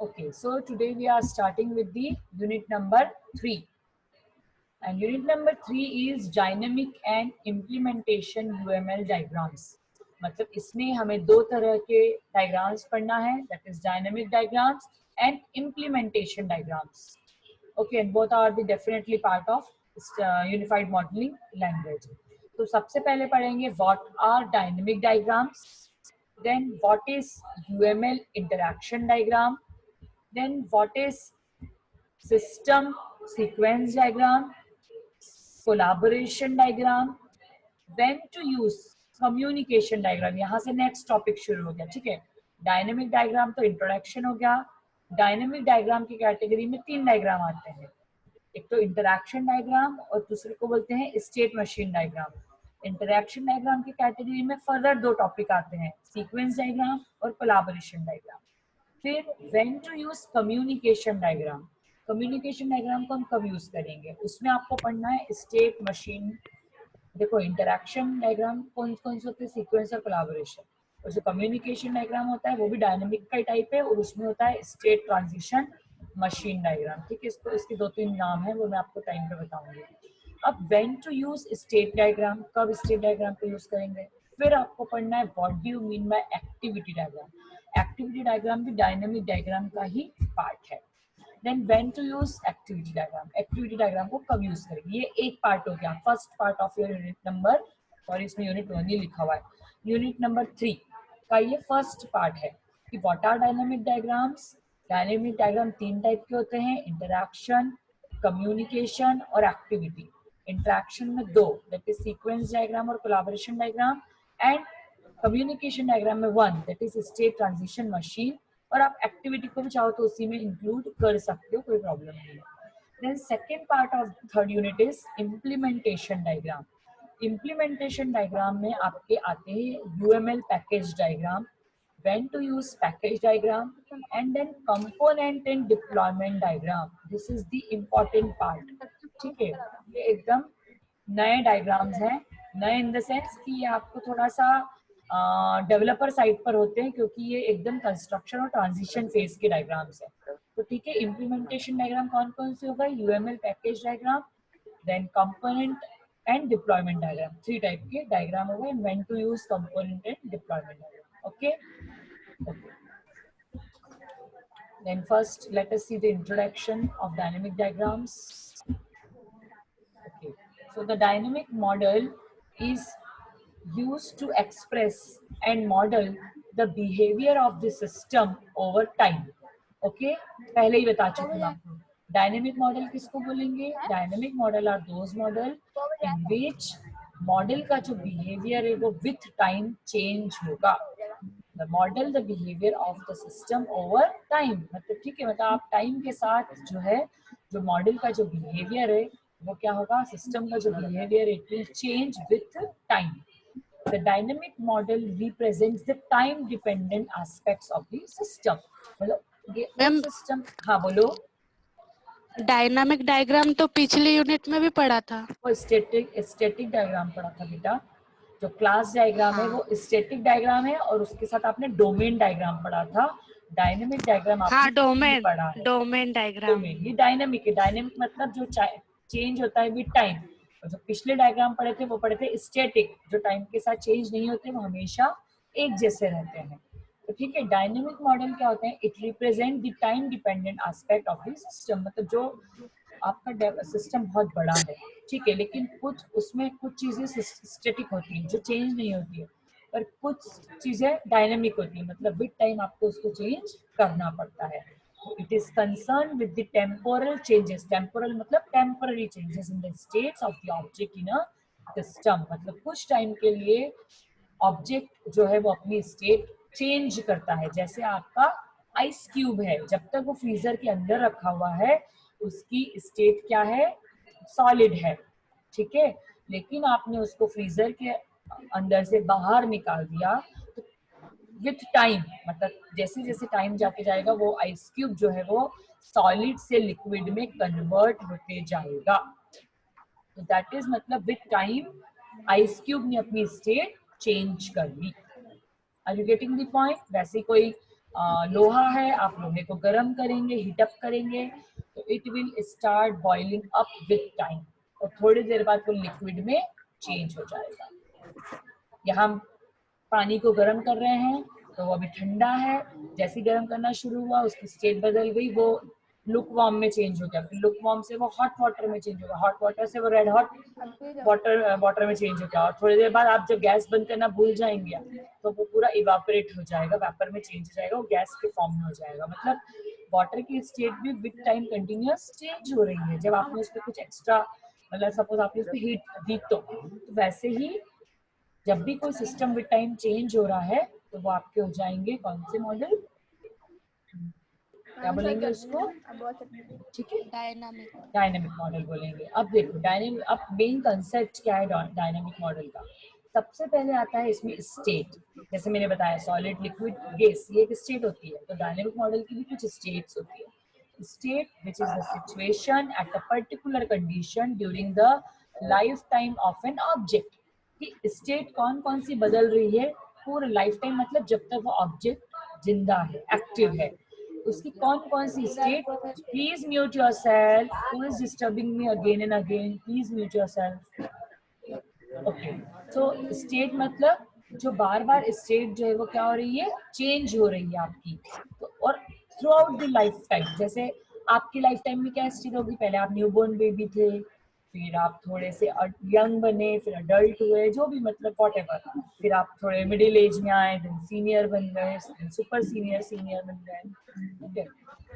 Okay, so today we are starting with the unit number 3. And unit number 3 is dynamic and implementation UML diagrams. मतलब इसमें हमें दो तरह के diagrams पढ़ना है, that is dynamic diagrams and implementation diagrams. Okay, and both are the definitely part of unified modeling language. तो सबसे पहले पढ़ेंगे what are dynamic diagrams, then what is UML interaction diagram, then what is system sequence diagram, collaboration diagram, when to use communication diagram. यहाँ से next topic शुरू हो गया. ठीक है, डायनेमिक डायग्राम तो इंट्रोडक्शन हो गया. डायनेमिक डायग्राम की कैटेगरी में 3 डायग्राम आते हैं. एक तो इंटरैक्शन डायग्राम और दूसरे को बोलते हैं state machine diagram. Interaction diagram की कैटेगरी में फर्दर 2 टॉपिक आते हैं, सीक्वेंस डायग्राम और कोलाबोरेशन डायग्राम. फिर when to use communication diagram. Communication diagram को हम कब यूज करेंगे, उसमें आपको पढ़ना है स्टेट मशीन. देखो इंटरैक्शन डायग्राम कौन कौन से होते हैं, सीक्वेंस और कोलैबोरेशन. और जो कम्युनिकेशन डायग्राम होता है वो भी डायनेमिक का टाइप है और उसमें होता है स्टेट ट्रांजिशन मशीन डायग्राम. ठीक है, इसको इसके 2-3 नाम है, वो मैं आपको टाइम पे बताऊंगी. अब when to use state diagram, कब स्टेट डायग्राम को यूज करेंगे. फिर आपको पढ़ना है what do you mean by activity diagram. Activity diagram भी डायनेमिक डायग्राम का ही पार्ट है. Then when to use activity diagram. Activity diagram को कब यूज करेंगे, ये एक पार्ट हो गया, first part of your unit number, और इसमें यूनिट 1 ही लिखा हुआ है. यूनिट नंबर 3 का ये फर्स्ट पार्ट है कि what are dynamic diagrams. Dynamic diagram 3 type के होते हैं, इंटरैक्शन, कम्युनिकेशन और एक्टिविटी. इंटरैक्शन में 2, दैट इज सीक्वेंस डायग्राम और collaboration diagram. And communication diagram में 1, that is state transition machine. और आप एक्टिविटी को भी चाहो तो उसी में इंक्लूड कर सकते हो, कोई प्रॉब्लम नहीं है. Then second part of third unit is implementation diagram. Implementation diagram में आपके आते हैं UML package diagram, when to use package diagram, and then component and deployment diagram. This is the important part. ठीक है, ये एकदम नए डायग्राम्स हैं. नए इन द सेंस कि ये आपको थोड़ा सा डेवलपर साइड पर होते हैं, क्योंकि ये एकदम कंस्ट्रक्शन और ट्रांजिशन फेज के डायग्राम्स हैं. तो ठीक है, इम्प्लीमेंटेशन डायग्राम कौन कौन से होगा, UML package diagram, then component and deployment diagram. 3 type के डायग्राम हो गए, when to use component and deployment diagram. Okay. Then first let us see the introduction of dynamic diagrams. Okay, so the dynamic model is used to express and model the behavior of the system over time. Okay, पहले ही बता चुकी हूँ आपको. Dynamic model किसको बोलेंगे, dynamic model are those model in which model का जो behaviour है वो विथ टाइम चेंज होगा. The model the behavior of the system over time. मतलब ठीक है, मतलब आप टाइम के साथ जो है, जो मॉडल का जो बिहेवियर है वो क्या होगा, सिस्टम का जो behaviour it will change with time. The dynamic model represents the time dependent aspects of the system. मतलब ये उस सिस्टम. हाँ बोलो. डायनामिक डायग्राम तो पिछली यूनिट में भी पढ़ा था. वो स्टैटिक डायग्राम पढ़ा था बेटा. जो क्लास डायग्राम है वो स्टैटिक डायग्राम है, और उसके साथ आपने डोमेन डायग्राम पढ़ा था. डायनेमिक डायग्राम आपने डोमेन पढ़ा है. Domain diagram. डोमेन ये डायनेमिक है. डायनेमिक मतलब जो चेंज होता है विद टाइम. और जो पिछले डायग्राम पढ़े थे वो पढ़े थे स्टैटिक, जो टाइम के साथ चेंज नहीं होते, वो हमेशा एक जैसे रहते हैं. तो ठीक है, डायनेमिक मॉडल क्या होते हैं, it represent the time dependent aspect of the system. मतलब जो आपका सिस्टम बहुत बड़ा है, ठीक है, लेकिन कुछ उसमें कुछ चीजें स्टैटिक होती हैं जो चेंज नहीं होती है, पर कुछ चीजें डायनेमिक होती है, मतलब विद टाइम आपको उसको चेंज करना पड़ता है. It is concern with the temporal changes. Temporal मतलब temporary changes in the states of the object in a system. मतलब कुछ टाइम के लिए ऑब्जेक्ट जो है वो अपनी स्टेट चेंज करता है. जैसे आपका आइस क्यूब है, जब तक वो फ्रीजर के अंदर रखा हुआ है उसकी स्टेट क्या है, सॉलिड है. ठीक है, लेकिन आपने उसको फ्रीजर के अंदर से बाहर निकाल दिया तो विथ टाइम, मतलब जैसे जैसे टाइम जाके जाएगा वो आइस क्यूब जो है वो सॉलिड से लिक्विड में कन्वर्ट होते जाएगा. तो दैट इज मतलब विथ टाइम आइस क्यूब ने अपनी स्टेट चेंज कर ली. Are you getting the point. वैसे कोई लोहा है, आप लोहे को गर्म करेंगे, हीटअप करेंगे, तो it will start boiling up with time, और थोड़ी देर बाद वो लिक्विड में चेंज हो जाएगा। यहाँ हम पानी को गर्म कर रहे हैं तो वो अभी ठंडा है, जैसे ही गर्म करना शुरू हुआ उसकी स्टेट बदल गई, वो लुक वार्म में चेंज हो गया, फिर लुक वार्म से वो हॉट वाटर में चेंज हो गया, हॉट वाटर से वो रेड हॉट वाटर में चेंज हो गया, और थोड़ी देर बाद आप जब गैस बंद करना भूल जाएंगे तो वो पूरा इवापोरेट हो जाएगा, वेपर में चेंज हो जाएगा, वो गैस के फॉर्म में हो जाएगा। मतलब वाटर की स्टेट भी विद टाइम कंटिन्यूअस चेंज हो रही है। जब आपने उस पर कुछ एक्स्ट्रा, मतलब सपोज आपने उस पर हीट दी तो वैसे ही जब भी कोई सिस्टम विद टाइम चेंज हो रहा है तो वो आपके हो जाएंगे कौन से मॉडल, क्या बोलेंगे उसको, ठीक है, डायनेमिक मॉडल बोलेंगे। अब देखो डायनेमिक, अब मेन कंसेप्ट क्या है डायनेमिक मॉडल का। सबसे पहले आता है इसमें स्टेट, जैसे मैंने बताया सॉलिड लिक्विड गैस, ये एक स्टेट होती है, तो डायनेमिक मॉडल की भी कुछ स्टेट्स होती है। State which is the situation at a particular condition during the life time of an object. कि स्टेट कौन कौन सी बदल रही है पूरे लाइफ टाइम, मतलब जब तक वो ऑब्जेक्ट जिंदा है, एक्टिव है, उसकी कौन कौन सी state. Please mute yourself, who is disturbing me again and again, please mute yourself. Okay, तो स्टेट मतलब जो बार बार स्टेट जो है वो क्या हो रही है, चेंज हो रही है आपकी। तो और through out the life time, जैसे आपकी लाइफ टाइम में क्या स्टेट होगी, पहले आप न्यूबॉर्न बेबी थे, फिर आप थोड़े से यंग बने, फिर अडल्ट हुए, जो भी मतलब वॉट एवर, फिर आप थोड़े मिडिल एज में आए, देन सीनियर बन गए, सुपर सीनियर सीनियर बन गए, ठीक है।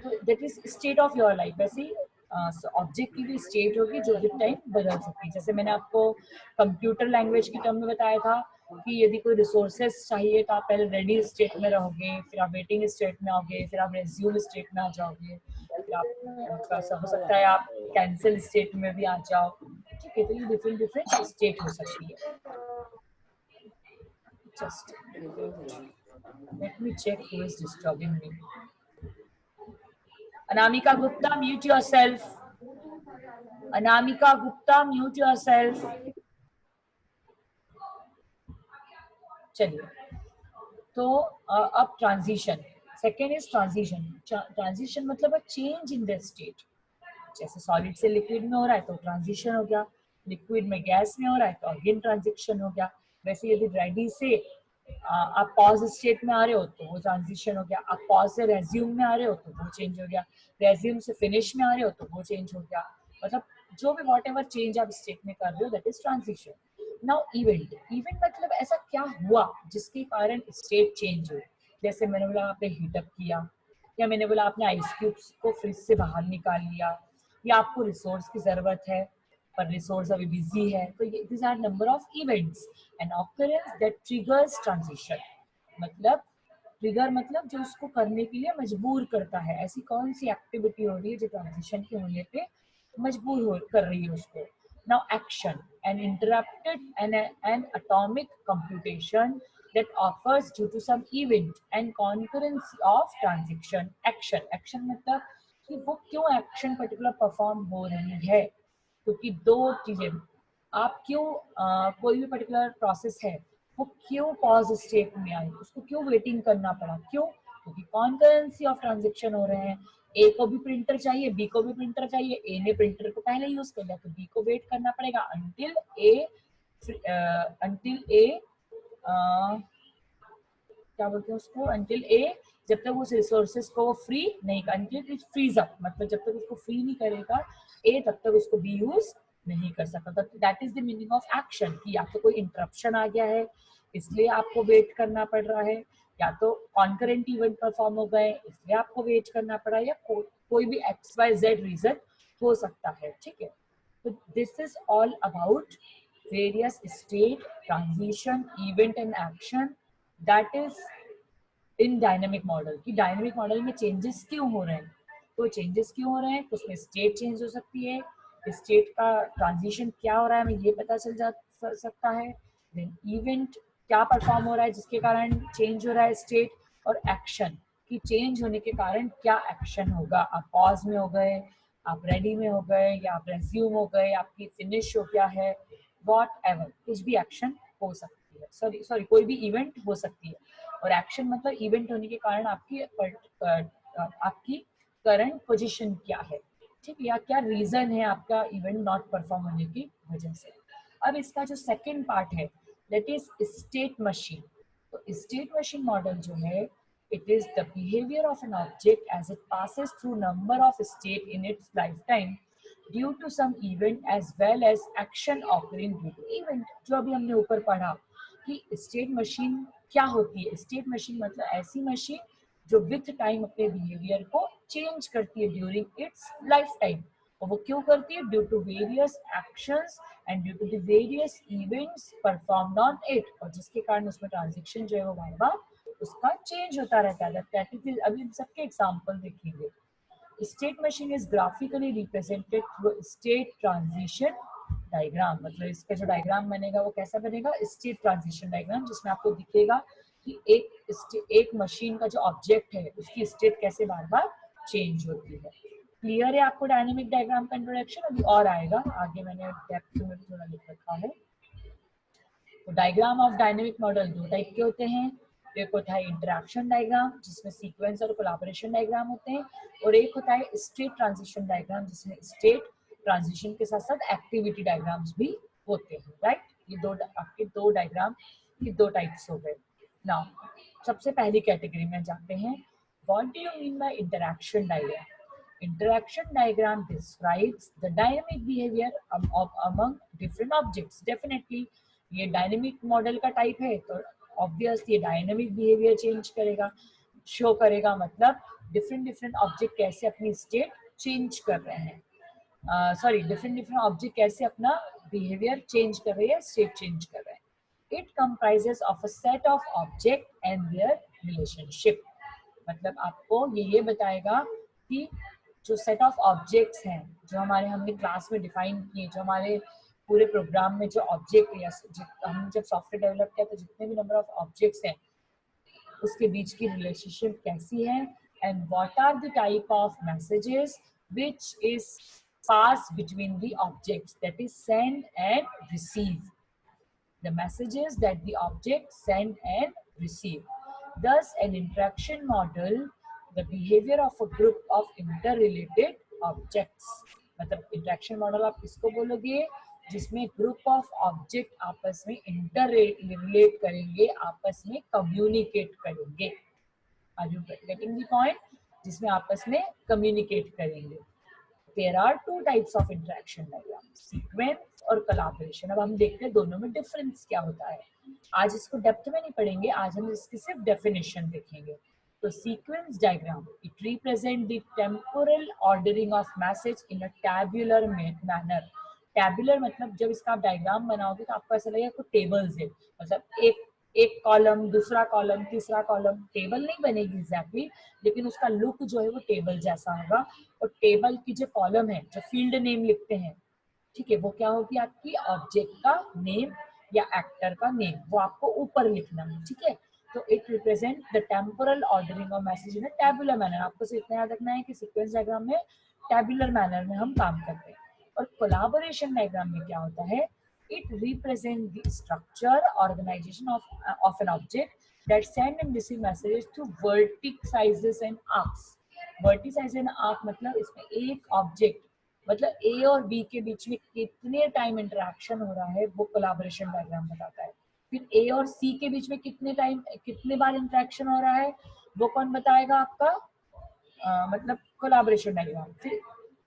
तो that is state of your life. वैसे ही ऑब्जेक्ट की भी स्टेट होगी जो विद टाइम बदल सकती है। जैसे मैंने आपको कंप्यूटर लैंग्वेज की टर्म में बताया था कि यदि कोई रिसोर्सेस चाहिए तो आप पहले रेडी स्टेट में रहोगे, फिर आप वेटिंग स्टेट में आओगे, फिर आप रेज्यूम स्टेट में आ जाओगे, फिर आप ऐसा हो सकता है आप कैंसिल स्टेट में भी आ जाओ, ठीक है। तो ये डिफरेंट डिफरेंट स्टेट हो सकती है। Just let me check who is disturbing me. Anamika Gupta, mute yourself. Anamika Gupta, mute yourself. चलिए, तो अब transition, second is transition. Transition मतलब a change in the state. जैसे सॉलिड से लिक्विड में हो रहा है तो ट्रांजिशन हो गया, लिक्विड में गैस में हो रहा है तो अगेन ट्रांजिशन हो गया। वैसे यदि रेडी से आप पॉज स्टेट में आ रहे हो तो वो ट्रांजिशन हो गया, आप पॉज से रेज्यूम में आ रहे हो तो वो चेंज हो गया, रेज्यूम से फिनिश में आ रहे हो तो वो चेंज हो गया। मतलब जो भी वॉट एवर चेंज आप स्टेट में कर रहे हो that is transition. Now event, event मतलब ऐसा क्या हुआ जिसके कारण स्टेट चेंज हो। जैसे मैंने बोला आपने हीटअप किया, या मैंने बोला आपने आइस क्यूब्स को फ्रिज से बाहर निकाल लिया, या आपको रिसोर्स की जरूरत है पर रिसोर्स अभी बिजी है, तो ये this are number of events and occurrence that triggers transition. मतलब ट्रिगर मतलब जो उसको करने के लिए मजबूर करता है, ऐसी कौन सी एक्टिविटी हो रही है जो ट्रांजिशन के होने पे मजबूर हो कर रही है उसको। Now action, an interrupted and an atomic computation that occurs due to some event and concurrency of transition action। action मतलब कि वो क्यों एक्शन पर्टिकुलर परफॉर्म हो रही है, क्योंकि दो चीजें, आप क्यों कोई भी पर्टिकुलर प्रोसेस है वो क्यों पॉज स्टेट में आई, उसको क्यों वेटिंग करना पड़ा, क्यों, क्योंकि कॉन्करेंसी ऑफ ट्रांजेक्शन हो रहे हैं। ए को भी प्रिंटर चाहिए, बी को भी प्रिंटर चाहिए, ए ने प्रिंटर को पहले यूज कर लिया तो बी को वेट करना पड़ेगा अंटिल ए क्या बोलते हैं उसको, अंटिल ए, जब तक उस रिसोर्सेज को वो फ्री नहीं, अंटिल इट फ्रीज अप, मतलब जब तक उसको फ्री नहीं करेगा ए तब तक उसको बी यूज नहीं कर सकता। That is the meaning of action, कि या तो कोई इंटरप्शन आ गया है इसलिए आपको वेट करना पड़ रहा है, या तो कॉन्करेंट इवेंट परफॉर्म हो गए इसलिए आपको वेट करना पड़ा, या कोई भी XYZ रीजन हो सकता है, ठीक है। तो this is all about various state, transition, event and action that is in dynamic model. की डायनेमिक मॉडल में चेंजेस क्यों हो रहे हैं, तो चेंजेस क्यों हो रहे हैं तो उसमें स्टेट चेंज हो सकती है, स्टेट का ट्रांजिशन क्या हो रहा है हमें ये पता चल जा सकता है, देन इवेंट क्या परफॉर्म हो रहा है जिसके कारण चेंज हो रहा है स्टेट, और एक्शन कि चेंज होने के कारण क्या एक्शन होगा, आप पॉज में हो गए, आप रेडी में हो गए, या आप रेज्यूम हो गए, आपकी फिनिश हो गया है, वॉट एवर कुछ भी एक्शन हो सकती है, सॉरी कोई भी इवेंट हो सकती है। और एक्शन मतलब इवेंट होने के कारण आपकी करंट पोजीशन क्या है, ठीक है, या क्या रीजन है आपका इवेंट नॉट परफॉर्म होने की वजह से। अब इसका जो सेकंड पार्ट है दैट इज स्टेट मशीन। तो स्टेट मशीन मॉडल जो है, it is the behavior of an object as it passes through number of state in its lifetime due to some event as well as action occurring due to event। जो अभी हमने ऊपर पढ़ा कि state machine क्या होती है। State machine मतलब ऐसी मशीन जो विथ टाइम अपने बिहेवियर को चेंज करती है ड्यूरिंग इट्स लाइफ टाइम। और वो क्यों करती है? Due to various actions and due to the various events performed on it, और जिसके कारण उसमें ट्रांजेक्शन जो है वो बार बार उसका चेंज होता रहता है। अभी हम सबके एग्जांपल देखेंगे। State machine is graphically represented through state transition diagram. मतलब इसका जो डायग्राम बनेगा वो कैसा बनेगा? स्टेट ट्रांजिशन डायग्राम, जिसमें आपको दिखेगा कि एक मशीन का जो ऑब्जेक्ट है उसकी स्टेट कैसे बार बार चेंज होती है। क्लियर है आपको डायनेमिक डायग्राम का इंट्रोडक्शन? अभी और आएगा आगे, मैंने डेप्थ में थोड़ा लिख रखा है। तो डायग्राम ऑफ डायनेमिक मॉडल दो टाइप के होते हैं। एक होता है इंटरैक्शन डायग्राम जिसमें सीक्वेंस और कोलैबोरेशन डायग्राम होते हैं, और एक होता है स्टेट ट्रांजिशन डायग्राम जिसमें स्टेट ट्रांजिशन के साथ साथ एक्टिविटी डायग्राम्स भी होते हैं, राइट। ये आपके दो डायग्राम की दो टाइप्स हो गए। नाउ सबसे पहली कैटेगरी में जाते हैं। What do you mean bye interaction diagram? Interaction diagram describes the dynamic behavior among different objects. Definitely ये डायनेमिक मॉडल का टाइप है तो ऑब्वियसली ये डायनेमिक बिहेवियर चेंज करेगा, शो करेगा। मतलब डिफरेंट ऑब्जेक्ट कैसे अपनी स्टेट चेंज कर रहे हैं, डिफरेंट ऑब्जेक्ट कैसे अपना बिहेवियर चेंज कर रहे हैं, स्टेट चेंज कर रहे हैं। It comprises of a set of object and their relationship. मतलब आपको ये बताएगा कि जो सेट ऑफ ऑब्जेक्ट्स हैं जो हमने क्लास में डिफाइन किए, जो हमारे पूरे प्रोग्राम में जो ऑब्जेक्ट या हम जब सॉफ्टवेयर डेवलप किया तो जितने भी नंबर ऑफ ऑब्जेक्ट्स हैं उसके बीच की रिलेशनशिप कैसी है, and what are the type of messages which is pass between the objects, that is send and receive, the messages that the object send and receive. Thus, an interaction model, the behavior of a group of interrelated objects. मतलब interaction model आप किसको बोलोगे? जिसमें group of object आपस में inter relate करेंगे, आपस में कम्युनिकेट करेंगे। Are you getting the point? जिसमें आपस में कम्युनिकेट करेंगे। There are two types of interaction diagram, sequence और collaboration। अब हम देखते हैं दोनों में डिफरेंस क्या होता है। आज इसको डेप्थ में नहीं पढ़ेंगे, आज हम इसकी सिर्फ डेफिनेशन देखेंगे। तो sequence diagram it represent the temporal ordering of message in a tabular manner. Tabular मतलब जब इसका आप डायग्राम बनाओगे तो आपको ऐसा लगेगा कुछ टेबल्स है, मतलब एक कॉलम, दूसरा कॉलम, तीसरा कॉलम। टेबल नहीं बनेगी एग्जैक्टली, लेकिन उसका लुक जो है वो टेबल जैसा होगा। और टेबल की जो कॉलम है, जो फील्ड नेम लिखते हैं, ठीक है, वो क्या होगी? आपकी ऑब्जेक्ट का नेम या एक्टर का नेम, वो आपको ऊपर लिखना है, ठीक है। तो it represent the temporal ordering of message in a tabular manner. आपको सिर्फ इतना याद रखना है कि सीक्वेंस डायग्राम में टैबुलर मैनर में हम काम करते हैं। और कोलैबोरेशन डायग्राम में क्या होता है? It represents the structure, organization of an object that send and receive messages through vertices and arcs. Vertices and arc मतलब इसमें एक ऑब्जेक्ट, मतलब ए और बी के बीच में कितने टाइम इंटरेक्शन हो रहा है वो कोलैबोरेशन डायग्राम बताता है। फिर ए और सी के बीच में कितने बार इंटरेक्शन हो रहा है वो कौन बताएगा? आपका मतलब कोलैबोरेशन डायग्राम। फिर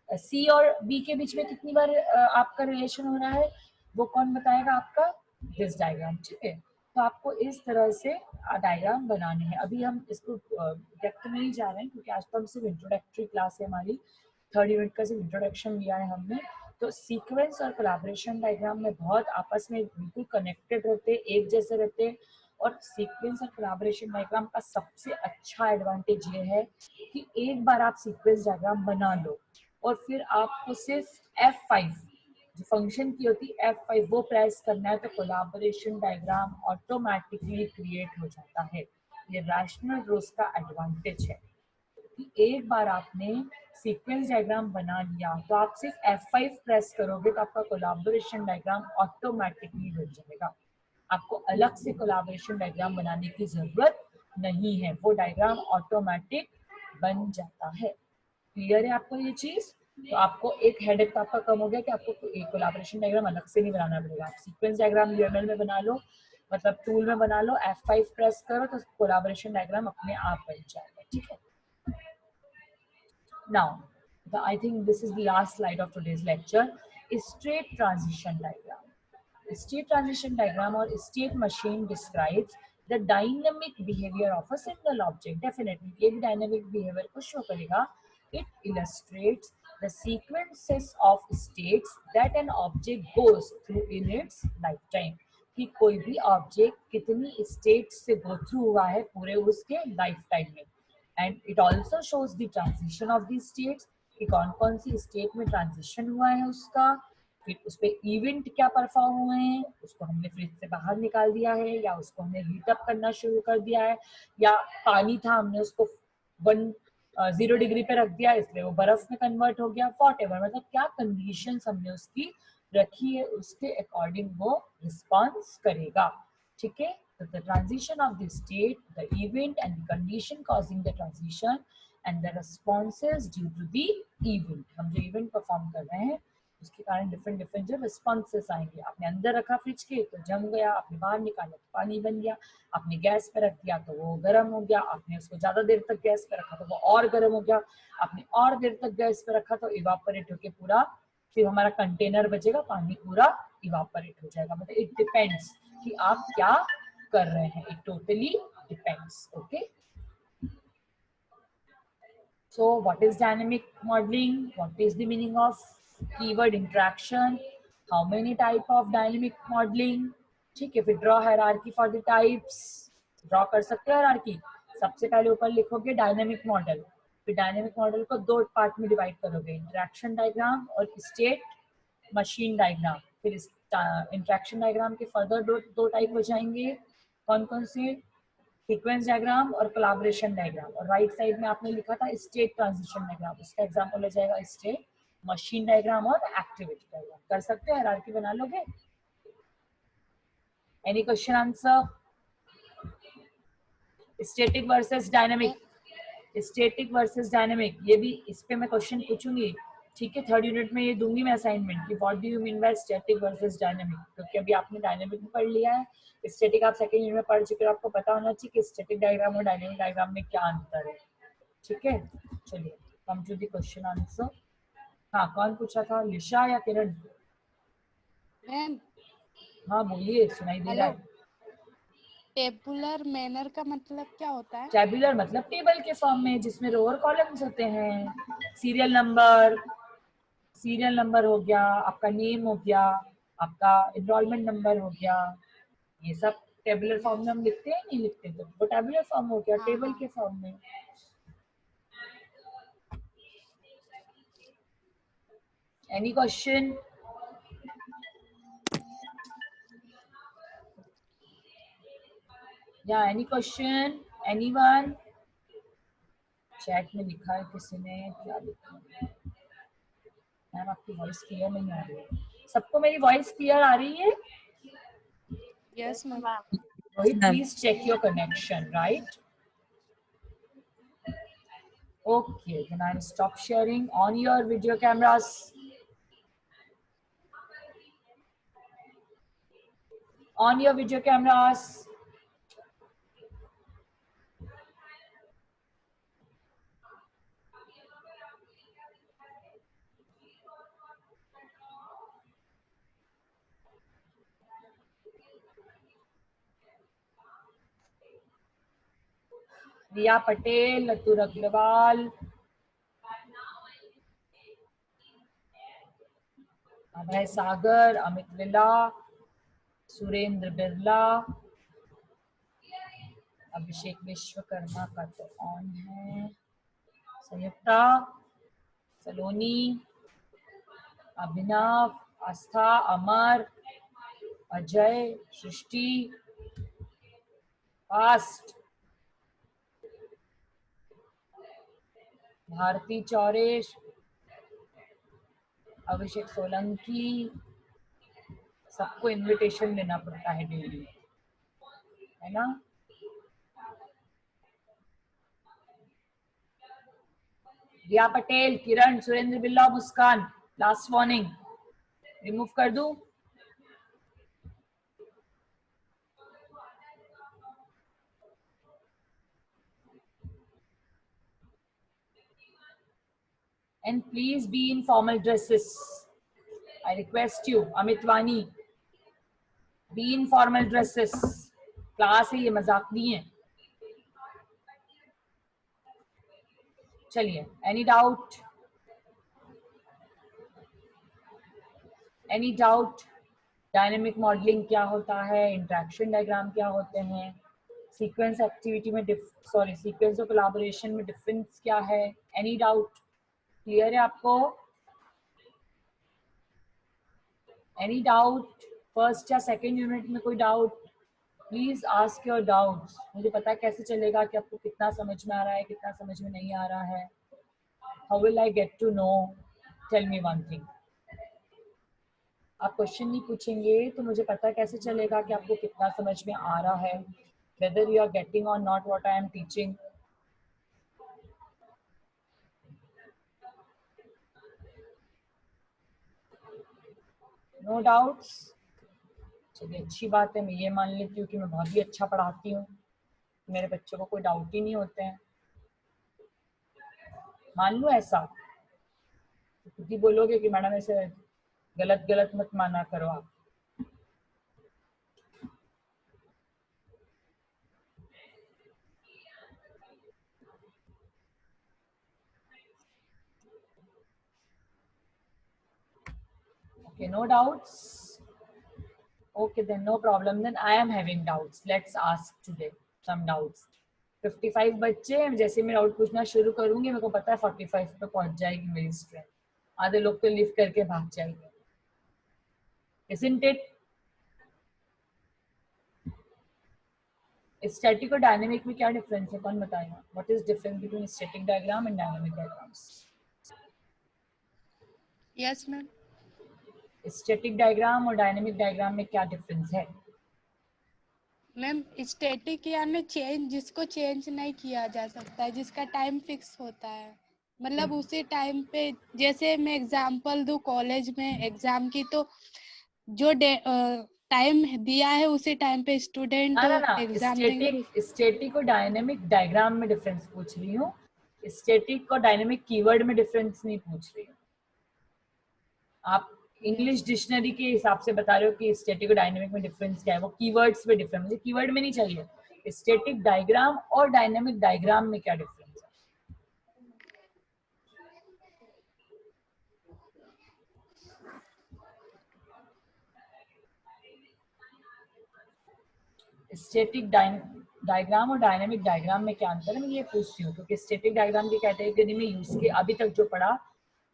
सी और बी के बीच में कितनी बार आपका रिलेशन हो रहा है वो कौन बताएगा? आपका दिस डायग्राम, ठीक है। तो आपको इस तरह से डायग्राम बनाने हैं। अभी हम इसको डेप्थ में नहीं जा रहे हैं क्योंकि आज तो हम सिर्फ इंट्रोडक्टरी क्लास है हमारी, 30 मिनट का सिर्फ इंट्रोडक्शन लिया है हमने। तो सीक्वेंस और कोलैबोरेशन डायग्राम में बहुत आपस में बिल्कुल कनेक्टेड रहते, एक जैसे रहते। और सीक्वेंस और कोलैबोरेशन डायग्राम का सबसे अच्छा एडवांटेज ये है कि एक बार आप सीक्वेंस डायग्राम बना लो और फिर आपको सिर्फ F5 जो फंक्शन की होती है F5 वो प्रेस करना है तो कोलैबोरेशन डायग्राम ऑटोमेटिकली क्रिएट हो जाता है। ये रैशनल रोज का एडवांटेज है कि एक बार आपने सीक्वेंस डायग्राम बना लिया तो आप सिर्फ F5 प्रेस करोगे तो आपका कोलैबोरेशन डायग्राम ऑटोमेटिकली बन जाएगा। आपको अलग से कोलैबोरेशन डायग्राम बनाने की जरूरत नहीं है, वो डायग्राम ऑटोमेटिक बन जाता है। क्लियर है आपको ये चीज? तो आपको एक हेडेक तो आपका कम हो गया कि आपको एक कोलैबोरेशन डायग्राम अलग से नहीं बनाना पड़ेगा। आप सीक्वेंस डायग्राम यूएमएल में बना लो, मतलब टूल में बना लो, F5 प्रेस करो तो कोलैबोरेशन डायग्राम अपने आप बन जाएगा। ठीक है, now I think this is the last slide of today's lecture, state transition diagram. State transition diagram or state machine describes the dynamic behavior of a single object. Definitely ये भी dynamic behavior को show करेगा. It illustrates the sequences of states that an object goes through in its lifetime. कि कोई भी object कितनी state से go through हुआ है पूरे उसके लाइफ टाइम में. And it also shows the transition of the states कि कौन कौन सी स्टेट में ट्रांजिशन हुआ है उसका, फिर उस पर इवेंट क्या परफॉर्म हुए हैं, उसको हमने फ्रिज से बाहर निकाल दिया है या उसको हमने हीटअप करना शुरू कर दिया है, या पानी था हमने उसको 0 डिग्री पे रख दिया इसलिए वो बर्फ में कन्वर्ट हो गया, व्हाटएवर, मतलब क्या कंडीशंस हमने उसकी रखी है उसके अकॉर्डिंग वो रिस्पॉन्स करेगा. ठीक है, तो the transition of the state, the event and the condition causing the transition and the responses due to the event. हम जो इवेंट परफॉर्म कर रहे हैं उसके कारण डिफरेंट जो रिस्पॉन्सेस आएंगे. आपने अंदर रखा फ्रिज के तो जम गया, आपने बाहर निकाला तो पानी बन गया, आपने गैस पे रख दिया तो वो गर्म हो गया, आपने उसको ज्यादा देर तक गैस पे रखा तो वो और गर्म हो गया, आपने और देर तक गैस पे रखा तो इवापोरेट होके पूरा फिर हमारा कंटेनर बचेगा, पानी पूरा इवापोरेट हो जाएगा. मतलब इट डिपेंड्स कि आप क्या कर रहे हैं, it totally depends. Okay, so what is dynamic modeling, what is the meaning of keyword interaction, how many type of dynamic modeling. ठीक है, फिर draw hierarchy for the types. Draw कर सकते हो हायरार्की. सबसे पहले ऊपर लिखोगे डायनेमिक मॉडल, फिर डायनेमिक मॉडल को 2 पार्ट में डिवाइड करोगे, इंटरेक्शन डायग्राम और स्टेट मशीन डायग्राम. फिर इंटरेक्शन डायग्राम के फर्दर दो टाइप हो जाएंगे. कौन कौन से? सीक्वेंस डायग्राम और कोलैबोरेशन डायग्राम. और राइट साइड में आपने लिखा था स्टेट ट्रांजिशन डायग्राम, उसका एग्जांपल हो जाएगा स्टेट मशीन डायग्राम और एक्टिविटी डायग्राम. कर सकते हो, हायरार्की बना लोगे. Any question answer? Static versus dynamic, static versus dynamic, ये भी इस पे मैं क्वेश्चन पूछूंगी. ठीक है, 3rd यूनिट में ये दूंगी मैं असाइनमेंट कि what do you mean bye static versus dynamic, क्योंकि अभी आपने डायनामिक में पढ़ लिया है, स्टैटिक आप 2nd यूनिट में पढ़ चुके हो, आपको पता होना चाहिए कि स्टैटिक डायग्राम और डायनामिक डायग्राम में क्या अंतर है. ठीक है, चलिए come to the question answer. हाँ, कौन पूछा था, लिशा या किरण? मैम हाँ बोलिए, सुनाई दे रहा हेलो, है. टेबुलर मैनर का मतलब क्या होता है? टेबुलर मतलब टेबल के फॉर्म में जिसमें रो और कॉलम्स होते हैं. सीरियल नंबर, सीरियल नंबर हो गया, आपका नेम हो गया, आपका एनरोलमेंट नंबर हो गया, ये सब टेबुलर फॉर्म में हम लिखते हैं, नहीं लिखते, तो वो टेबुलर फॉर्म हो गया, हाँ टेबल हाँ. के फॉर्म में. Any question? या एनी क्वेश्चन, एनीवन? चैट में लिखा है किसी ने, क्या लिखा है? मैम आपकी वॉइस क्लियर नहीं आ रही है. सबको मेरी वॉइस क्लियर आ रही है? Yes ma'am. Rohit, please check your connection, right? Okay, then I'll stop sharing on your video cameras. On your video cameras. Ria Patel, Atul Agarwal, Abhay Sagar, Amit Vila, Surendra Birla, Abhishek Vishwakarma का तो ऑन है, संयुक्ता, सलोनी, अभिनव, आस्था, अमर, अजय, सृष्टि, फास्ट, भारती चौरेश, अभिषेक सोलंकी. सबको इनविटेशन देना पड़ता है डेली, है ना? रिया पटेल, किरण, सुरेंद्र बिल्ला, मुस्कान, लास्ट वार्निंग, रिमूव कर दूं? And please be in formal dresses. I request you. Amit Wani, be in formal dresses. Class है ये, मजाक नहीं है. चलिए, any doubt? Any doubt? Dynamic modelling क्या होता है, इंटरेक्शन डायग्राम क्या होते हैं, सीक्वेंस एक्टिविटी में सीक्वेंस और कोलैबोरेशन में डिफरेंस क्या है? Any doubt? क्लियर है आपको? Any doubt? फर्स्ट या सेकंड यूनिट में कोई doubt? Please ask your doubts. मुझे पता कैसे चलेगा कि आपको कितना समझ में आ रहा है, कितना समझ में नहीं आ रहा है? How will I get to know? Tell me one thing. आप क्वेश्चन नहीं पूछेंगे तो मुझे पता कैसे चलेगा कि आपको कितना समझ में आ रहा है, whether you are getting or not what I am teaching. No doubts? चलिए, अच्छी बात है. मैं ये मान लेती हूँ कि मैं बहुत ही अच्छा पढ़ाती हूँ, मेरे बच्चों को कोई डाउट ही नहीं होते हैं. मान लो ऐसा, तो खुद ही बोलोगे कि मैडम ऐसे गलत गलत मत माना करो आप. Okay, no doubts? Okay, then no problem. Then I am having doubts. Let's ask today some doubts. 55 बच्चे हैं. जैसे मैं डाउट पूछना शुरू करूंगी, मेरे को पता है 45 पे पहुंच जाएगी मेरी स्ट्रेंथ. आधे लोग तो लिफ्ट करके भाग जाएंगे. Isn't it? स्टैटिक और डायनेमिक में क्या डिफरेंस है, कौन बताएगा? What is difference between static diagram and dynamic diagrams? Yes ma'am. Static diagram और डायनेमिक डायग्राम में क्या डिफरेंस है? मैम स्टैटिक यानी चेंज, जिसको चेंज नहीं किया जा सकता है, जिसका टाइम फिक्स होता है, मतलब उसी टाइम पे. जैसे मैं एग्जांपल दूं, कॉलेज में एग्जाम की, तो जो टाइम दिया है उसी टाइम पे स्टूडेंट ना ना, एग्जाम देंगे. स्टैटिक और डायनेमिक डायग्राम में डिफरेंस पूछ रही हूँ. स्टैटिक और डायनेमिक कीवर्ड में डिफरेंस नहीं पूछ रही हूँ. आप इंग्लिश डिक्शनरी के हिसाब से बता रहे हो कि स्टैटिक और डायनेमिक में डिफरेंस क्या है. वो कीवर्ड्स में डिफरेंस, मुझे कीवर्ड में नहीं चाहिए. स्टैटिक डायग्राम और डायनेमिक डायग्राम में क्या डिफरेंस है? स्टैटिक डायग्राम और डायनेमिक डायग्राम में क्या अंतर है, मैं ये पूछती हूँ. क्योंकि स्टैटिक डायग्राम की कैटेगरी में यूज के अभी तक जो पढ़ा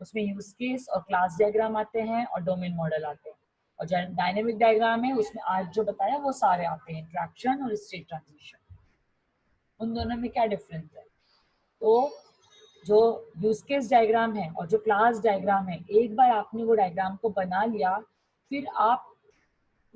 उसमें यूज केस और क्लास डायग्राम आते हैं और डोमेन मॉडल आते हैं. और जो डायनेमिक डायग्राम है उसमें आज जो बताया वो सारे आते हैं, इंट्रैक्शन और स्टेट ट्रांजिशन. उन दोनों में क्या डिफरेंस है? तो जो यूज केस डायग्राम है और जो क्लास डायग्राम है, एक बार आपने वो डायग्राम को बना लिया, फिर आप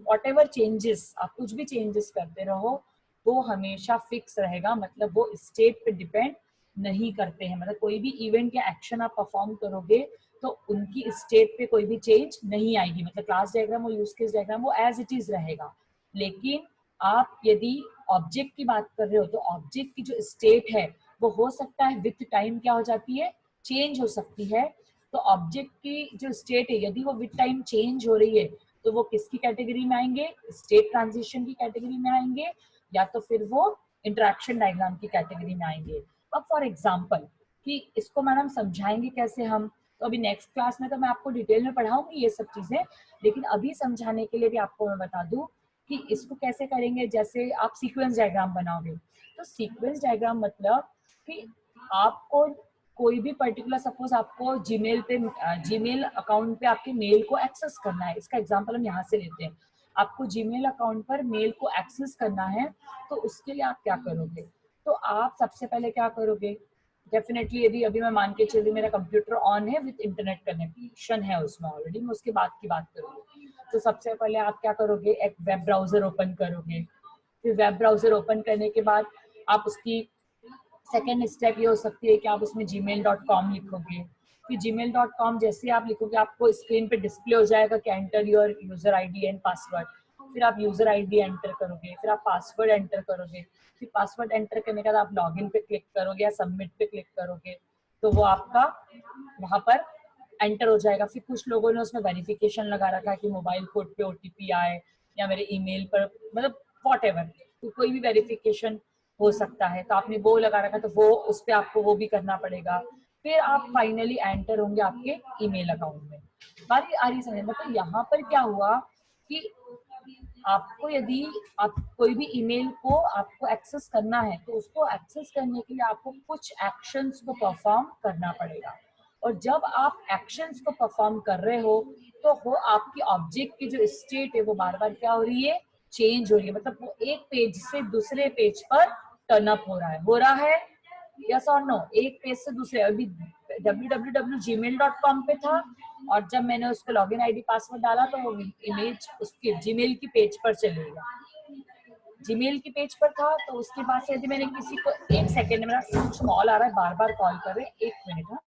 whatever चेंजेस, आप कुछ भी चेंजेस करते रहो, वो हमेशा फिक्स रहेगा. मतलब वो स्टेट पे डिपेंड नहीं करते हैं. मतलब कोई भी इवेंट या एक्शन आप परफॉर्म करोगे तो उनकी स्टेट पे कोई भी चेंज नहीं आएगी. मतलब क्लास डायग्राम और यूज केस डायग्राम वो एज इट इज रहेगा. लेकिन आप यदि ऑब्जेक्ट की बात कर रहे हो तो ऑब्जेक्ट की जो स्टेट है वो हो सकता है विथ टाइम क्या हो जाती है, चेंज हो सकती है. तो ऑब्जेक्ट की जो स्टेट है यदि वो विथ टाइम चेंज हो रही है तो वो किसकी कैटेगरी में आएंगे? स्टेट ट्रांजिशन की कैटेगरी में आएंगे, या तो फिर वो इंटरेक्शन डायग्राम की कैटेगरी में आएंगे. अब फॉर एग्जांपल कि इसको मैडम समझाएंगे कैसे हम, तो अभी नेक्स्ट क्लास में तो मैं आपको डिटेल में पढ़ाऊंगी ये सब चीजें, लेकिन अभी समझाने के लिए भी आपको मैं बता दूं कि इसको कैसे करेंगे. जैसे आप सीक्वेंस डायग्राम बनाओगे, तो सीक्वेंस डायग्राम मतलब कि आपको कोई भी पर्टिकुलर, सपोज आपको जीमेल पे, जीमेल अकाउंट पे आपके मेल को एक्सेस करना है. इसका एग्जांपल हम यहाँ से लेते हैं. आपको जीमेल अकाउंट पर मेल को एक्सेस करना है, तो उसके लिए आप क्या करोगे? तो आप सबसे पहले क्या करोगे? डेफिनेटली यदि अभी मैं मान के चलूँ मेरा कंप्यूटर ऑन है विद इंटरनेट कनेक्शन है उसमें ऑलरेडी, मैं उसके बाद की बात करूँगी. तो सबसे पहले आप क्या करोगे? एक वेब ब्राउजर ओपन करोगे. फिर वेब ब्राउजर ओपन करने के बाद आप उसकी सेकेंड स्टेप ये हो सकती है कि आप उसमें gmail.com लिखोगे। फिर gmail.com जैसे आप लिखोगे आपको स्क्रीन पे डिस्प्ले हो जाएगा कि enter your user ID and password. फिर आप यूजर आईडी एंटर करोगे, फिर आप पासवर्ड एंटर करोगे, फिर पासवर्ड एंटर करने के बाद आप लॉगिन पे क्लिक करोगे या सबमिट पे क्लिक करोगे, तो वो आपका वहां पर एंटर हो जाएगा। फिर कुछ लोगों ने उसमें वेरिफिकेशन लगा रखा है कि मोबाइल कोड पे ओटीपी आए या मेरे ईमेल पर, मतलब व्हाटएवर, तो कोई भी वेरिफिकेशन हो सकता है, तो आपने वो लगा रखा, तो वो उस पर आपको वो भी करना पड़ेगा। फिर आप फाइनली एंटर होंगे आपके ईमेल अकाउंट में। बारी आ रही समझ में? तो यहाँ पर क्या हुआ कि आपको यदि आप कोई भी ईमेल को आपको एक्सेस करना है तो उसको एक्सेस करने के लिए आपको कुछ एक्शंस को परफॉर्म करना पड़ेगा। और जब आप एक्शंस को परफॉर्म कर रहे हो तो वो आपकी ऑब्जेक्ट की जो स्टेट है वो बार बार क्या हो रही है, चेंज हो रही है। मतलब वो एक पेज से दूसरे पेज पर टर्न अप हो रहा है, यस और नो? एक पेज से दूसरे, अभी www.gmail.com पे था और जब मैंने उसको लॉगिन आईडी पासवर्ड डाला तो वो इमेज उसके जीमेल की पेज पर चलेगा। जीमेल की पेज पर था तो उसके बाद से यदि मैंने किसी को, एक सेकेंड, मेरा कुछ कॉल आ रहा है, बार बार कॉल कर रहे हैं, एक मिनट। हाँ,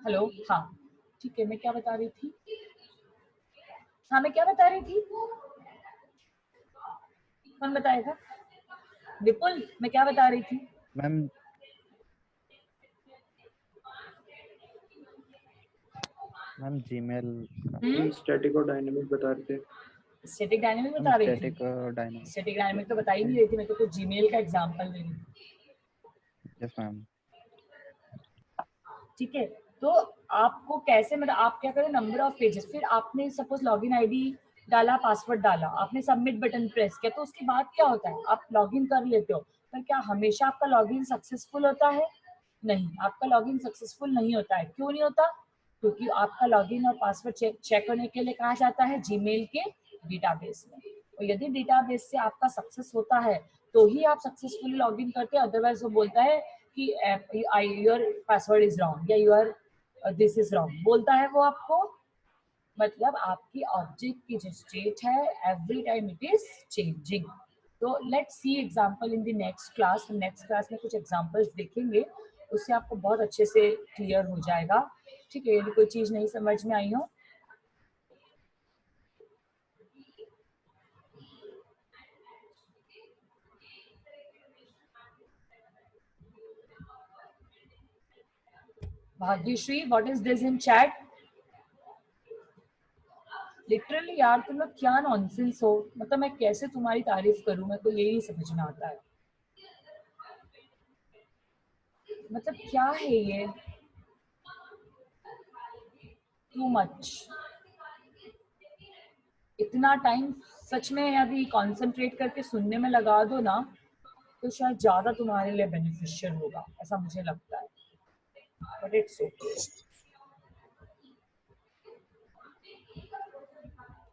हेलो, हाँ ठीक है, मैं क्या बता रही थी? हाँ, मैं क्या बता रही थी? कौन बताएगा? विपुल, मैं क्या बता रही थी? मैम जीमेल स्टैटिक और डायनेमिक बता रहे थे। स्टैटिक डायनेमिक बता रही थी? Static dynamic. स्टैटिक डायनेमिक तो बता ही नहीं रही थी, मैं तो कुछ जीमेल का एग्जांपल दे रही थी। Yes ma'am. ठीक है, तो आपको कैसे, मतलब आप क्या करें, नंबर ऑफ पेजेस, फिर आपने सपोज लॉगिन आईडी डाला, पासवर्ड डाला, आपने सबमिट बटन प्रेस किया, तो उसके बाद क्या होता है, आप लॉगिन कर लेते हो, पर क्या हमेशा आपका लॉगिन सक्सेसफुल होता है? नहीं, आपका लॉगिन सक्सेसफुल नहीं होता है। क्यों नहीं होता? क्योंकि आपका लॉगिन और पासवर्ड चेक होने के लिए कहा जाता है जीमेल के डेटाबेस में, और यदि डेटाबेस से आपका सक्सेस होता है तो ही आप सक्सेसफुली लॉगिन करते हैं, अदरवाइज वो बोलता है कि योर पासवर्ड इज रॉन्ग या योर दिस इज रॉन्ग, बोलता है वो आपको। मतलब आपकी ऑब्जेक्ट की जो स्टेट है every time it is changing. तो let's see example in the next class. हम नेक्स्ट क्लास में कुछ एग्जांपल्स देखेंगे, उससे आपको बहुत अच्छे से क्लियर हो जाएगा। ठीक है, यदि कोई चीज नहीं समझ में आई हो, Bhagyashree, what is this in chat? Literally यार तुम लोग क्या नॉनसेंस हो, मतलब मैं कैसे तुम्हारी तारीफ करूं, मेरे को यही नहीं समझ में आता है। मतलब क्या है ये, टू मच। इतना टाइम सच में यदि कंसंट्रेट करके सुनने में लगा दो ना तो शायद ज्यादा तुम्हारे लिए बेनिफिशियल होगा, ऐसा मुझे लगता है। But it's okay.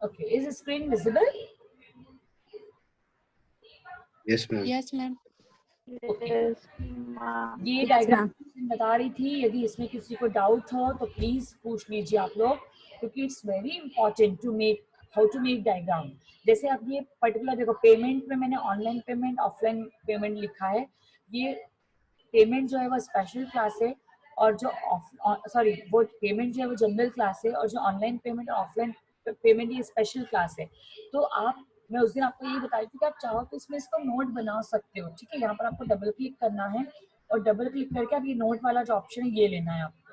Okay, is screen visible? Yes ma'am. Yes ma'am. ये डायग्राम बता रही थी, यदि इसमें किसी को डाउट हो तो प्लीज पूछ लीजिए आप लोग, क्योंकि it's very important to make, how to make diagram. जैसे अब ये पर्टिकुलर देखो, पेमेंट में मैंने ऑनलाइन पेमेंट, ऑफलाइन पेमेंट लिखा है। ये पेमेंट जो है वो स्पेशल क्लास है, और जो सॉरी वो पेमेंट जो है वो जनरल क्लास है, और जो ऑनलाइन पेमेंट और ऑफलाइन पेमेंट ये स्पेशल क्लास है। तो आप, मैं उस दिन आपको ये बता रही थी कि आप चाहो तो इसमें इसको नोट बना सकते हो। ठीक है, यहाँ पर आपको डबल क्लिक करना है और डबल क्लिक करके आप ये नोट वाला जो ऑप्शन है ये लेना है आपको।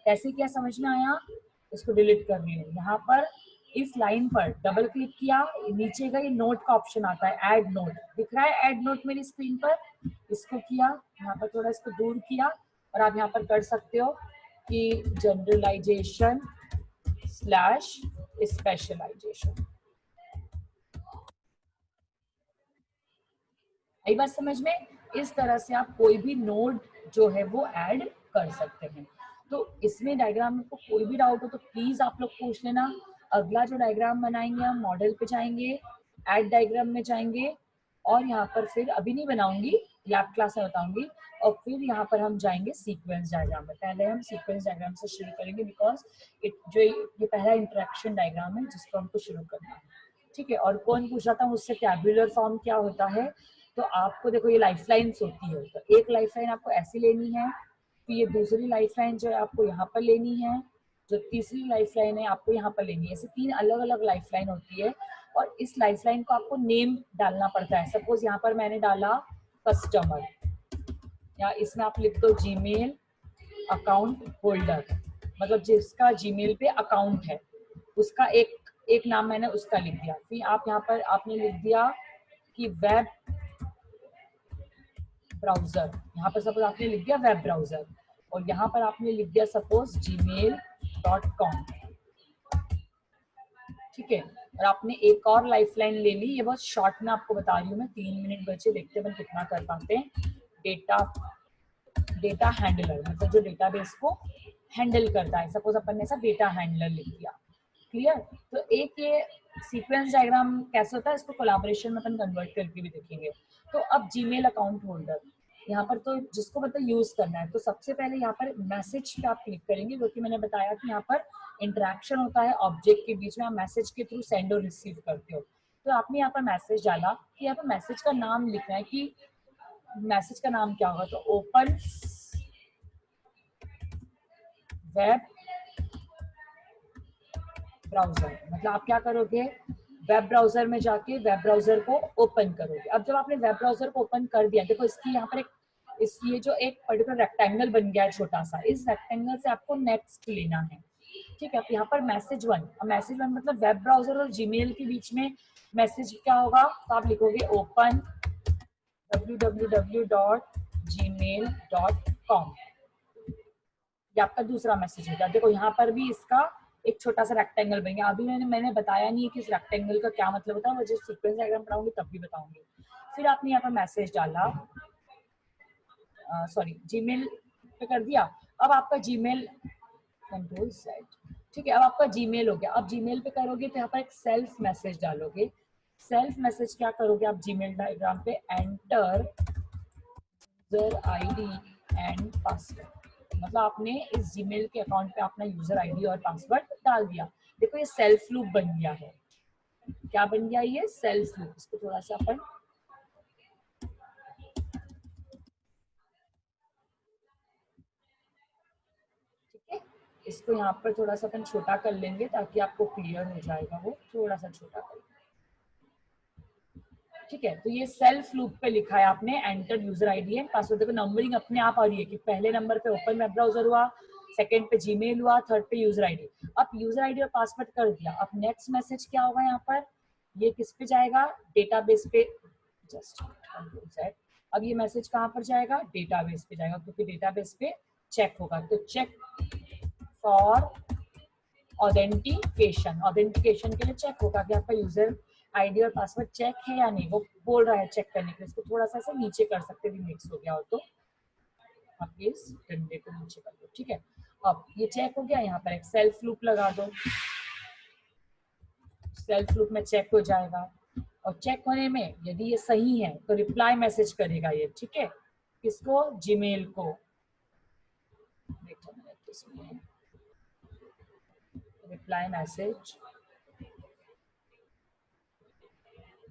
कैसे क्या समझ में आया? इसको डिलीट कर लिया। यहाँ पर इस लाइन पर डबल क्लिक किया, नीचे का ये नोट का ऑप्शन आता है, ऐड नोट दिख रहा है, ऐड नोट मेरी स्क्रीन पर, इसको किया, यहाँ पर थोड़ा इसको दूर किया, और आप यहाँ पर कर सकते हो कि जनरलाइजेशन स्लैश स्पेशलाइजेशन। आई बात समझ में? इस तरह से आप कोई भी नोड जो है वो ऐड कर सकते हैं। तो इसमें डायग्राम में कोई भी डाउट हो तो प्लीज आप लोग पूछ लेना। अगला जो डायग्राम बनाएंगे हम मॉडल पे जाएंगे, ऐड डायग्राम में जाएंगे, और यहाँ पर फिर अभी नहीं बनाऊंगी, लैब क्लास में बताऊंगी, और फिर यहाँ पर हम जाएंगे सीक्वेंस डायग्राम में। पहले हम सीक्वेंस डायग्राम से शुरू करेंगे बिकॉज ये पहला इंटरेक्शन डायग्राम है जिसको हमको शुरू करना है, ठीक है। और कौन पूछ रहा था मुझसे टैब्यूलर फॉर्म क्या होता है? तो आपको देखो ये लाइफ लाइन्स होती है, तो एक लाइफ लाइन आपको ऐसी लेनी है, तो ये दूसरी लाइफ लाइन जो है आपको यहाँ पर लेनी है, जो तीसरी लाइफ लाइन है आपको यहाँ पर लेनी है। ऐसे 3 अलग अलग लाइफ लाइन होती है, और इस लाइफ लाइन को आपको नेम डालना पड़ता है। सपोज यहाँ पर मैंने डाला कस्टमर, या इसमें आप लिख दो जीमेल अकाउंट होल्डर, मतलब जिसका जीमेल पे अकाउंट है उसका एक नाम मैंने उसका लिख दिया। फिर आप यहाँ पर आपने लिख दिया कि वेब ब्राउजर, यहाँ पर सपोज आपने लिख दिया वेब ब्राउजर, और यहाँ पर आपने लिख दिया सपोज gmail.com, ठीक है। और आपने एक और लाइफलाइन ले ली, ये बहुत शॉर्ट में आपको बता रही हूँ मैं, 3 मिनट बचे, देखते हैं कितना कर पाते हैं। डेटा हैंडलर, मतलब जो डेटाबेस को हैंडल करता है, सपोज अपन ने ऐसा डेटा हैंडलर लिख दिया। क्लियर? तो एक ये सीक्वेंस डायग्राम कैसे होता है, इसको कोलैबोरेशन में अपन कन्वर्ट करके भी देखेंगे। तो अब जीमेल अकाउंट होल्डर, यहाँ पर तो जिसको मतलब यूज करना है, तो सबसे पहले यहाँ पर मैसेज पे आप क्लिक करेंगे, क्योंकि मैंने बताया कि यहाँ पर इंटरेक्शन होता है ऑब्जेक्ट के बीच में, आप मैसेज के थ्रू सेंड और रिसीव करते हो। तो आपने यहाँ पर मैसेज डाला, कि यहाँ पर मैसेज का नाम लिखना है, कि मैसेज का नाम क्या होगा, तो ओपन वेब ब्राउजर, मतलब आप क्या करोगे, वेब ब्राउजर में जाके वेब ब्राउजर को ओपन करोगे। अब जब आपने वेब ब्राउजर को ओपन कर दिया, देखो इसकी यहाँ पर ये जो एक पर्टिकुलर रेक्टेंगल बन गया है छोटा सा, इस रेक्टेंगल से आपको नेक्स्ट लेना है, ठीक है। अब यहाँ पर मैसेज वन मतलब वेब ब्राउजर और जीमेल के बीच में मैसेज क्या होगा, तो आप लिखोगे ओपन www.gmail.com, ये आपका दूसरा मैसेज होगा। देखो यहाँ पर भी इसका एक छोटा सा रेक्टेंगल बन गया। अभी मैंने बताया नहीं है कि इस रेक्टेंगल का क्या मतलब होता है, मुझे सीक्वेंस डायग्राम पढ़ाऊंगी तब भी बताऊंगी। फिर आपने यहाँ पर मैसेज डाला, सॉरी जीमेल पे कर दिया। अब आपका जीमेल कंट्रोल सेट, ठीक है। अब आपका जीमेल हो गया। अब जीमेल पे करोगे तो यहाँ पर एक सेल्फ मैसेज डालोगे। सेल्फ मैसेज क्या करोगे आप जीमेल डायग्राम पे, enter user ID and password, मतलब आपने इस जीमेल के अकाउंट पे अपना यूजर आईडी और पासवर्ड डाल दिया। देखो ये सेल्फ लूप बन गया है। क्या बन गया ये? Self loop. इसको थोड़ा सा अपन इसको यहाँ पर थोड़ा सा अपन छोटा कर लेंगे ताकि आपको क्लियर हो जाएगा, वो थोड़ा सा छोटा कर, ठीक है। तो ये सेल्फ लूप पे लिखा है आपने enter user ID and password. देखो नंबरिंग अपने आप आ रही है कि पहले नंबर पे ओपन वेब ब्राउजर हुआ, सेकंड पे जीमेल हुआ, थर्ड पे यूजर आईडी। अब यूजर आईडी और पासवर्ड कर दिया। अब नेक्स्ट मैसेज क्या होगा यहाँ पर, ये किस पे जाएगा, डेटाबेस पे, जस्ट अब ये मैसेज कहाँ पर जाएगा, डेटाबेस पे जाएगा, क्योंकि डेटाबेस पे चेक होगा। तो चेक फॉर ऑथेंटिकेशन के लिए चेक होगा कि आपका यूजर आईडी और पासवर्ड चेक है या नहीं, वो बोल रहा है चेक करने के लिए। इसको थोड़ा सा नीचे कर सकते हैं, मिक्स हो गया हो तो आप इस डंडे को नीचे कर दो, ठीक है। अब ये चेक हो गया, यहाँ पर एक सेल्फ लूप लगा दो, सेल्फ लूप में चेक हो जाएगा। और चेक होने में यदि ये सही है तो रिप्लाई मैसेज करेगा ये, ठीक है। किसको, जीमेल को। रिप्लाई मैसेज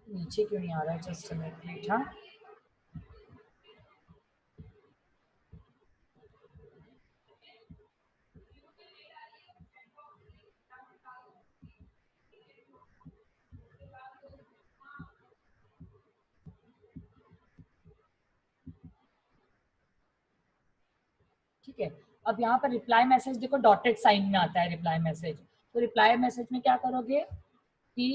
नीचे क्यों नहीं आ रहा है, जस्ट मिनट, हाँ ठीक है। अब यहाँ पर रिप्लाई मैसेज देखो डॉटेड साइन में आता है रिप्लाई मैसेज। तो रिप्लाई मैसेज में क्या करोगे कि